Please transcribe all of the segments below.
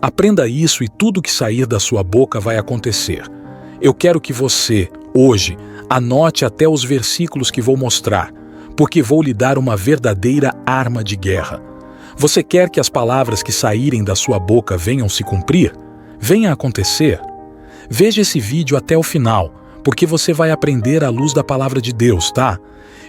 Aprenda isso e tudo que sair da sua boca vai acontecer. Eu quero que você, hoje, anote até os versículos que vou mostrar, porque vou lhe dar uma verdadeira arma de guerra. Você quer que as palavras que saírem da sua boca venham se cumprir? Venha acontecer? Veja esse vídeo até o final, porque você vai aprender à luz da palavra de Deus, tá?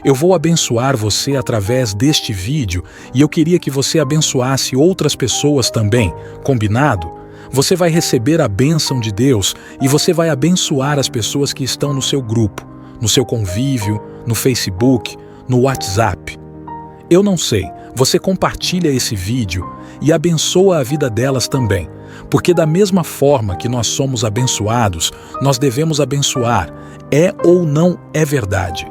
Eu vou abençoar você através deste vídeo e eu queria que você abençoasse outras pessoas também, combinado? Você vai receber a bênção de Deus e você vai abençoar as pessoas que estão no seu grupo, no seu convívio, no Facebook, no WhatsApp. Eu não sei, você compartilha esse vídeo e abençoa a vida delas também, porque da mesma forma que nós somos abençoados, nós devemos abençoar, é ou não é verdade.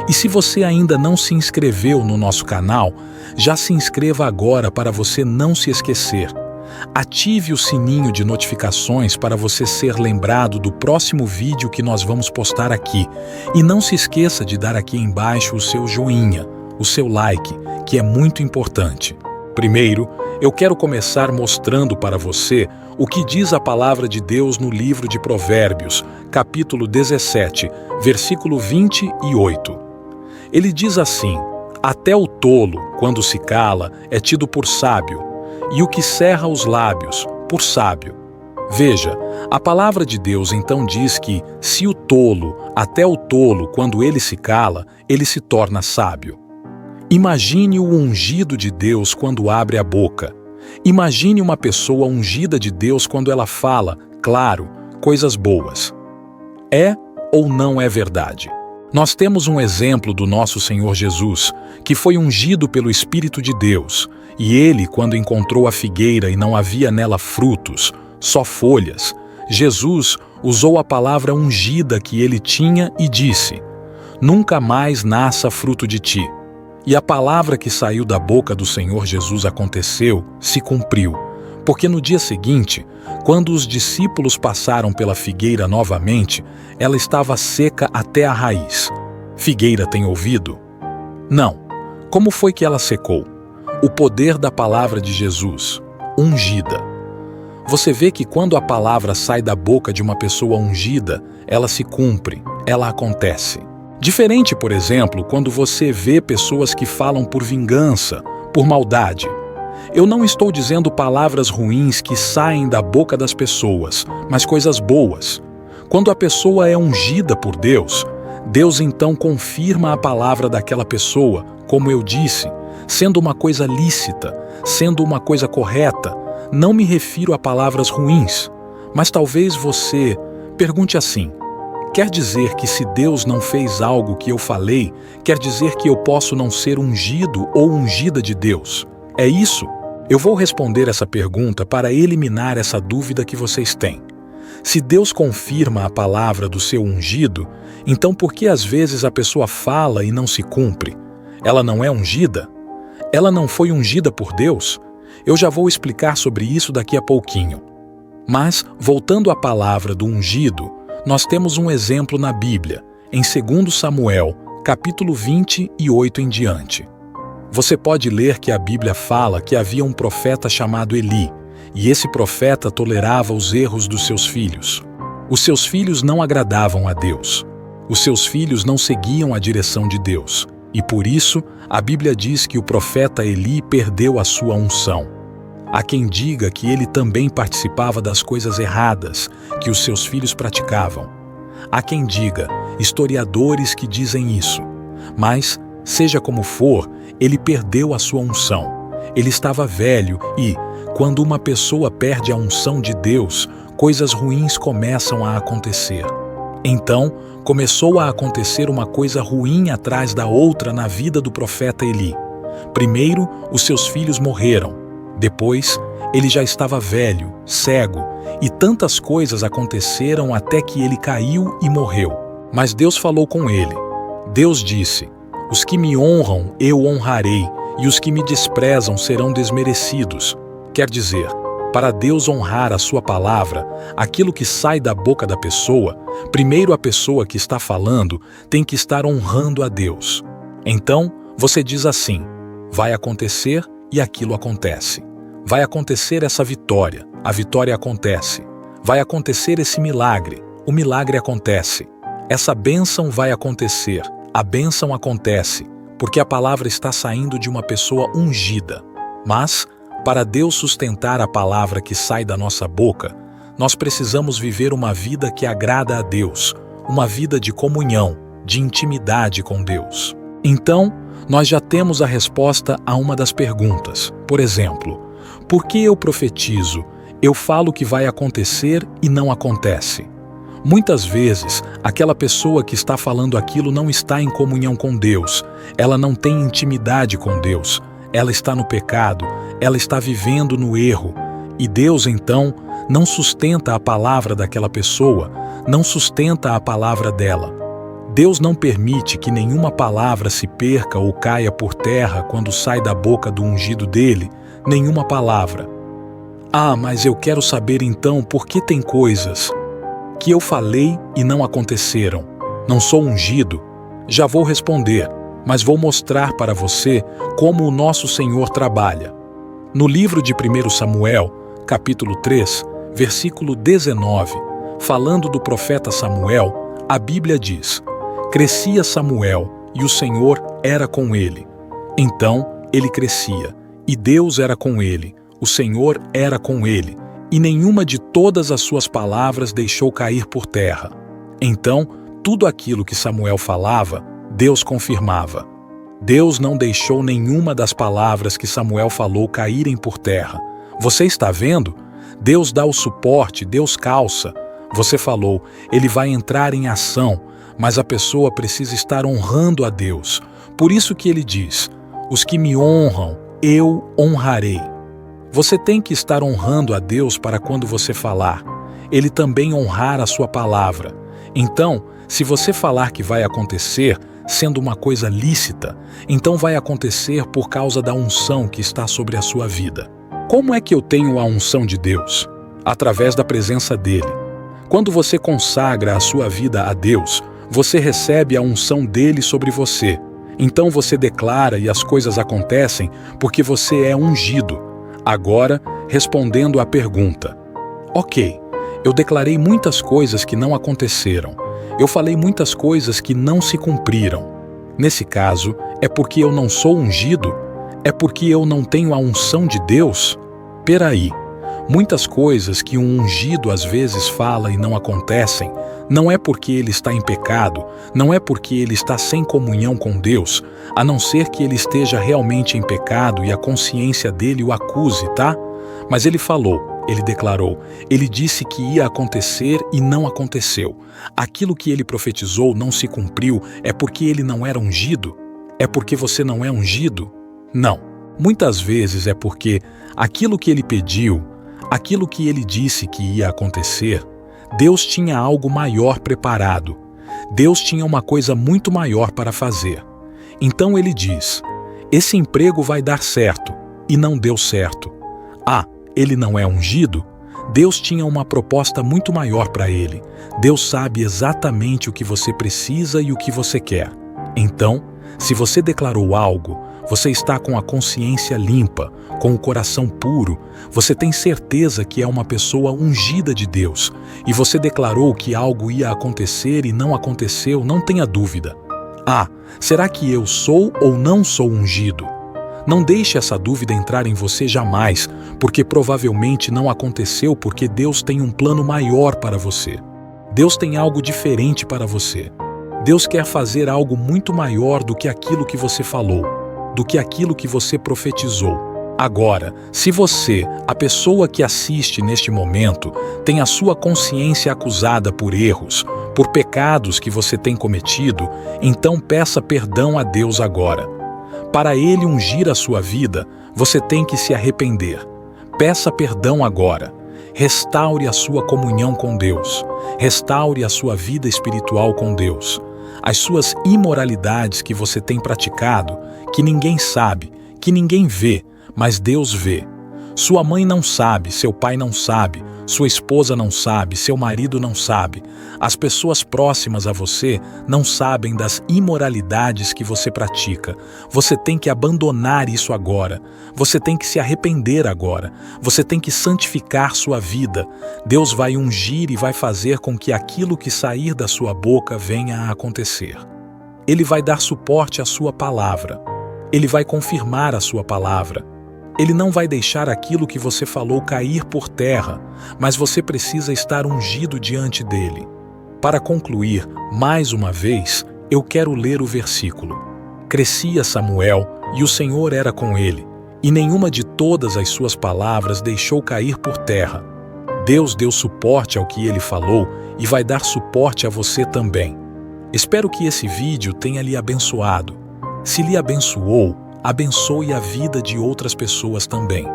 E se você ainda não se inscreveu no nosso canal, já se inscreva agora para você não se esquecer. Ative o sininho de notificações para você ser lembrado do próximo vídeo que nós vamos postar aqui. E não se esqueça de dar aqui embaixo o seu joinha, o seu like, que é muito importante. Primeiro, eu quero começar mostrando para você o que diz a palavra de Deus no livro de Provérbios, capítulo 17, versículo 28. Ele diz assim: até o tolo, quando se cala, é tido por sábio, e o que cerra os lábios, por sábio. Veja, a palavra de Deus então diz que, se o tolo, até o tolo, quando ele se cala, ele se torna sábio. Imagine o ungido de Deus quando abre a boca. Imagine uma pessoa ungida de Deus quando ela fala, claro, coisas boas. É ou não é verdade? Nós temos um exemplo do nosso Senhor Jesus, que foi ungido pelo Espírito de Deus, e ele, quando encontrou a figueira e não havia nela frutos, só folhas, Jesus usou a palavra ungida que ele tinha e disse: nunca mais nasça fruto de ti. E a palavra que saiu da boca do Senhor Jesus aconteceu, se cumpriu, porque no dia seguinte, quando os discípulos passaram pela figueira novamente, ela estava seca até a raiz. Figueira tem ouvido? Não. Como foi que ela secou? O poder da palavra de Jesus, ungida. Você vê que quando a palavra sai da boca de uma pessoa ungida, ela se cumpre, ela acontece. Diferente, por exemplo, quando você vê pessoas que falam por vingança, por maldade. Eu não estou dizendo palavras ruins que saem da boca das pessoas, mas coisas boas. Quando a pessoa é ungida por Deus, Deus então confirma a palavra daquela pessoa, como eu disse, sendo uma coisa lícita, sendo uma coisa correta. Não me refiro a palavras ruins, mas talvez você pergunte assim: quer dizer que se Deus não fez algo que eu falei, quer dizer que eu posso não ser ungido ou ungida de Deus? É isso? Eu vou responder essa pergunta para eliminar essa dúvida que vocês têm. Se Deus confirma a palavra do seu ungido, então por que às vezes a pessoa fala e não se cumpre? Ela não é ungida? Ela não foi ungida por Deus? Eu já vou explicar sobre isso daqui a pouquinho. Mas, voltando à palavra do ungido, nós temos um exemplo na Bíblia, em 2 Samuel, capítulo 28 em diante. Você pode ler que a Bíblia fala que havia um profeta chamado Eli, e esse profeta tolerava os erros dos seus filhos. Os seus filhos não agradavam a Deus. Os seus filhos não seguiam a direção de Deus, e por isso a Bíblia diz que o profeta Eli perdeu a sua unção. Há quem diga que ele também participava das coisas erradas que os seus filhos praticavam. Há quem diga, historiadores que dizem isso, mas, seja como for, ele perdeu a sua unção. Ele estava velho e, quando uma pessoa perde a unção de Deus, coisas ruins começam a acontecer. Então, começou a acontecer uma coisa ruim atrás da outra na vida do profeta Eli. Primeiro, os seus filhos morreram. Depois, ele já estava velho, cego, e tantas coisas aconteceram até que ele caiu e morreu. Mas Deus falou com ele. Deus disse: os que me honram eu honrarei, e os que me desprezam serão desmerecidos. Quer dizer, para Deus honrar a sua palavra, aquilo que sai da boca da pessoa, primeiro a pessoa que está falando tem que estar honrando a Deus. Então, você diz assim: vai acontecer, e aquilo acontece. Vai acontecer essa vitória. a vitória acontece. Vai acontecer esse milagre, o milagre acontece. Essa bênção vai acontecer, a bênção acontece, porque a palavra está saindo de uma pessoa ungida. Mas, para Deus sustentar a palavra que sai da nossa boca, nós precisamos viver uma vida que agrada a Deus, uma vida de comunhão, de intimidade com Deus. Então, nós já temos a resposta a uma das perguntas. Por exemplo, por que eu profetizo? Eu falo que vai acontecer e não acontece. Muitas vezes, aquela pessoa que está falando aquilo não está em comunhão com Deus, ela não tem intimidade com Deus, ela está no pecado, ela está vivendo no erro, e Deus, então, não sustenta a palavra daquela pessoa, não sustenta a palavra dela. Deus não permite que nenhuma palavra se perca ou caia por terra quando sai da boca do ungido dele, nenhuma palavra. Ah, mas eu quero saber então por que tem coisas que eu falei e não aconteceram. Não sou ungido? Já vou responder, mas vou mostrar para você como o nosso Senhor trabalha. No livro de 1 Samuel, capítulo 3, versículo 19, falando do profeta Samuel, a Bíblia diz: crescia Samuel, e o Senhor era com ele. Então ele crescia, e Deus era com ele, o Senhor era com ele, e nenhuma de todas as suas palavras deixou cair por terra. Então, tudo aquilo que Samuel falava, Deus confirmava. Deus não deixou nenhuma das palavras que Samuel falou caírem por terra. Você está vendo? Deus dá o suporte, Deus calça. Você falou, ele vai entrar em ação, mas a pessoa precisa estar honrando a Deus. Por isso que ele diz: os que me honram, eu honrarei. Você tem que estar honrando a Deus para quando você falar, ele também honrar a sua palavra. Então, se você falar que vai acontecer, sendo uma coisa lícita, então vai acontecer por causa da unção que está sobre a sua vida. Como é que eu tenho a unção de Deus? Através da presença dele. Quando você consagra a sua vida a Deus, você recebe a unção dele sobre você. Então você declara e as coisas acontecem porque você é ungido. Agora, respondendo à pergunta. Ok, eu declarei muitas coisas que não aconteceram. Eu falei muitas coisas que não se cumpriram. Nesse caso, é porque eu não sou ungido? É porque eu não tenho a unção de Deus? Peraí, muitas coisas que um ungido às vezes fala e não acontecem, não é porque ele está em pecado, não é porque ele está sem comunhão com Deus, a não ser que ele esteja realmente em pecado e a consciência dele o acuse, tá? Mas ele falou, ele declarou, ele disse que ia acontecer e não aconteceu. Aquilo que ele profetizou não se cumpriu, é porque ele não era ungido? É porque você não é ungido? Não. Muitas vezes é porque aquilo que ele pediu, aquilo que ele disse que ia acontecer, Deus tinha algo maior preparado. Deus tinha uma coisa muito maior para fazer. Então ele diz, esse emprego vai dar certo, e não deu certo. Ah, ele não é ungido? Deus tinha uma proposta muito maior para ele. Deus sabe exatamente o que você precisa e o que você quer. Então, se você declarou algo, você está com a consciência limpa, com o coração puro, você tem certeza que é uma pessoa ungida de Deus, e você declarou que algo ia acontecer e não aconteceu, não tenha dúvida. Ah, será que eu sou ou não sou ungido? Não deixe essa dúvida entrar em você jamais, porque provavelmente não aconteceu porque Deus tem um plano maior para você. Deus tem algo diferente para você. Deus quer fazer algo muito maior do que aquilo que você falou, do que aquilo que você profetizou. Agora, se você, a pessoa que assiste neste momento, tem a sua consciência acusada por erros, por pecados que você tem cometido, então peça perdão a Deus agora. Para Ele ungir a sua vida, você tem que se arrepender. Peça perdão agora. Restaure a sua comunhão com Deus. Restaure a sua vida espiritual com Deus. As suas imoralidades que você tem praticado, que ninguém sabe, que ninguém vê, mas Deus vê. Sua mãe não sabe, seu pai não sabe, Sua esposa não sabe, seu marido não sabe, as pessoas próximas a você não sabem das imoralidades que você pratica. Você tem que abandonar isso agora. Você tem que se arrepender agora. Você tem que santificar sua vida. Deus vai ungir e vai fazer com que aquilo que sair da sua boca venha a acontecer. Ele vai dar suporte à sua palavra. Ele vai confirmar a sua palavra. Ele não vai deixar aquilo que você falou cair por terra, mas você precisa estar ungido diante dele. Para concluir, mais uma vez, eu quero ler o versículo. Crescia Samuel, e o Senhor era com ele, e nenhuma de todas as suas palavras deixou cair por terra. Deus deu suporte ao que ele falou e vai dar suporte a você também. Espero que esse vídeo tenha lhe abençoado. Se lhe abençoou, abençoe a vida de outras pessoas também.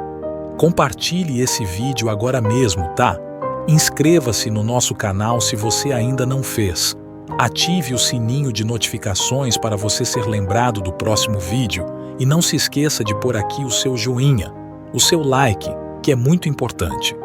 Compartilhe esse vídeo agora mesmo, tá? Inscreva-se no nosso canal se você ainda não fez. Ative o sininho de notificações para você ser lembrado do próximo vídeo e não se esqueça de pôr aqui o seu joinha, o seu like, que é muito importante.